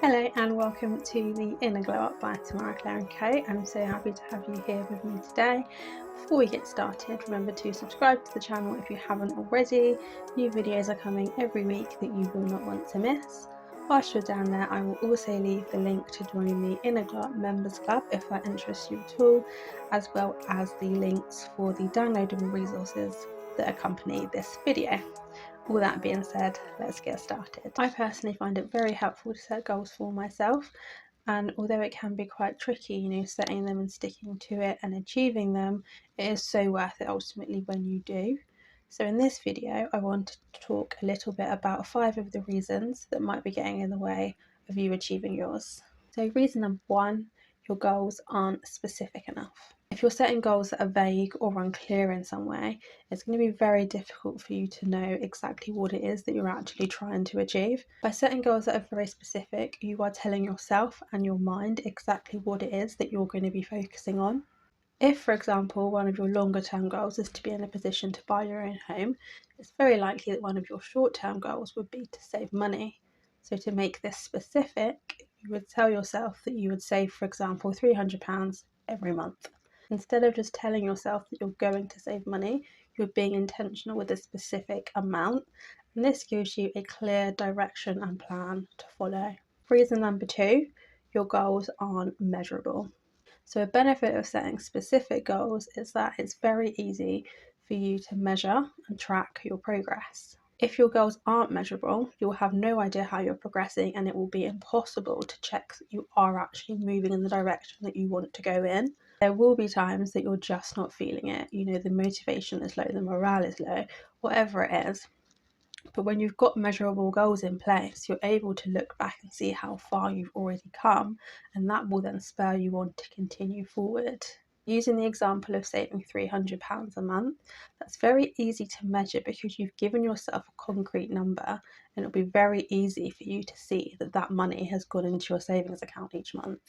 Hello and welcome to the Inner Glow Up by Tamara Claire and Co. I'm so happy to have you here with me today. Before we get started, remember to subscribe to the channel if you haven't already. New videos are coming every week that you will not want to miss. Whilst you're down there, I will also leave the link to join the Inner Glow Up Members Club if that interests you at all, as well as the links for the downloadable resources that accompany this video. All that being said, let's get started. I personally find it very helpful to set goals for myself, and although it can be quite tricky, setting them and sticking to it and achieving them, it is so worth it ultimately when you do. So in this video, I wanted to talk a little bit about 5 of the reasons that might be getting in the way of you achieving yours. So reason number 1, your goals aren't specific enough. If you're setting goals that are vague or unclear in some way, it's going to be very difficult for you to know exactly what it is that you're actually trying to achieve. By setting goals that are very specific, you are telling yourself and your mind exactly what it is that you're going to be focusing on. If, for example, one of your longer term goals is to be in a position to buy your own home, it's very likely that one of your short term goals would be to save money. So, to make this specific, you would tell yourself that you would save, for example, £300 every month. Instead of just telling yourself that you're going to save money, you're being intentional with a specific amount, and this gives you a clear direction and plan to follow. Reason number 2, your goals aren't measurable. So, a benefit of setting specific goals is that it's very easy for you to measure and track your progress. If your goals aren't measurable, you'll have no idea how you're progressing, and it will be impossible to check that you are actually moving in the direction that you want to go in. There will be times that you're just not feeling it. The motivation is low, the morale is low, whatever it is. But when you've got measurable goals in place, you're able to look back and see how far you've already come, and that will then spur you on to continue forward. Using the example of saving £300 a month, that's very easy to measure because you've given yourself a concrete number, and it'll be very easy for you to see that that money has gone into your savings account each month.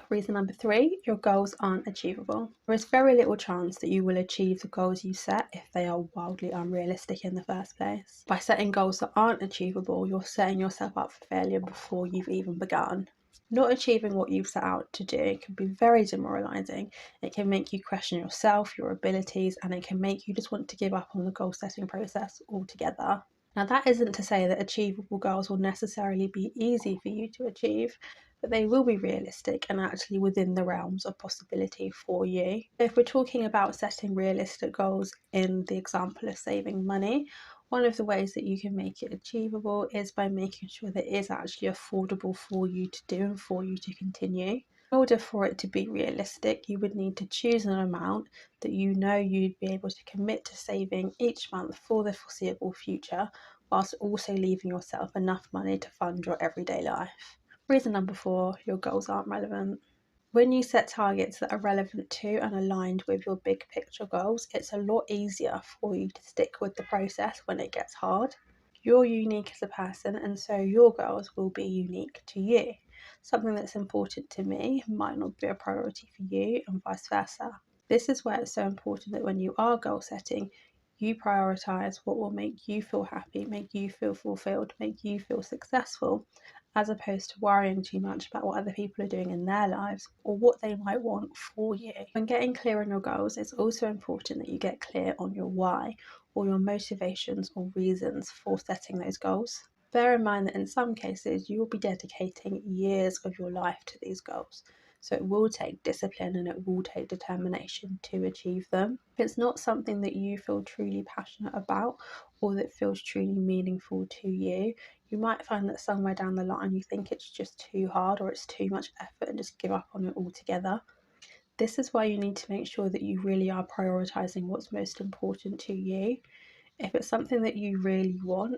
Reason number 3, your goals aren't achievable. There is very little chance that you will achieve the goals you set if they are wildly unrealistic in the first place. By setting goals that aren't achievable, you're setting yourself up for failure before you've even begun. Not achieving what you've set out to do can be very demoralising. It can make you question yourself, your abilities, and it can make you just want to give up on the goal setting process altogether. Now, that isn't to say that achievable goals will necessarily be easy for you to achieve, but they will be realistic and actually within the realms of possibility for you. If we're talking about setting realistic goals in the example of saving money, one of the ways that you can make it achievable is by making sure that it is actually affordable for you to do and for you to continue. In order for it to be realistic, you would need to choose an amount that you know you'd be able to commit to saving each month for the foreseeable future, whilst also leaving yourself enough money to fund your everyday life. Reason number 4, your goals aren't relevant. When you set targets that are relevant to and aligned with your big picture goals, it's a lot easier for you to stick with the process when it gets hard. You're unique as a person, and so your goals will be unique to you. Something that's important to me might not be a priority for you, and vice versa. This is where it's so important that when you are goal setting, you prioritise what will make you feel happy, make you feel fulfilled, make you feel successful, as opposed to worrying too much about what other people are doing in their lives or what they might want for you. When getting clear on your goals, it's also important that you get clear on your why, or your motivations or reasons for setting those goals. Bear in mind that in some cases you will be dedicating years of your life to these goals. So it will take discipline and it will take determination to achieve them. If it's not something that you feel truly passionate about or that feels truly meaningful to you, you might find that somewhere down the line you think it's just too hard or it's too much effort and just give up on it altogether. This is why you need to make sure that you really are prioritising what's most important to you. If it's something that you really want,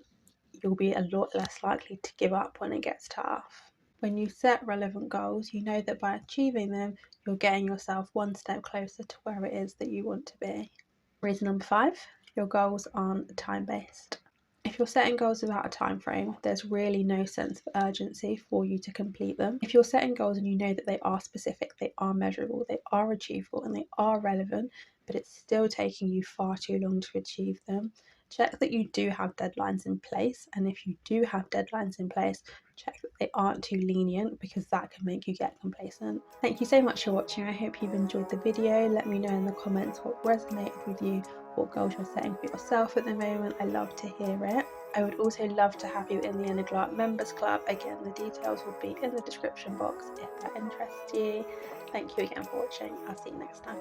you'll be a lot less likely to give up when it gets tough. When you set relevant goals, you know that by achieving them, you're getting yourself one step closer to where it is that you want to be. Reason number 5, your goals aren't time-based. If you're setting goals without a time frame, there's really no sense of urgency for you to complete them. If you're setting goals and you know that they are specific, they are measurable, they are achievable, and they are relevant, but it's still taking you far too long to achieve them, check that you do have deadlines in place, and if you do have deadlines in place, check that they aren't too lenient, because that can make you get complacent. Thank you so much for watching. I hope you've enjoyed the video. Let me know in the comments what resonated with you, what goals you're setting for yourself at the moment. I love to hear it. I would also love to have you in the Inner Glow Up Members Club. Again, the details will be in the description box if that interests you. Thank you again for watching. I'll see you next time.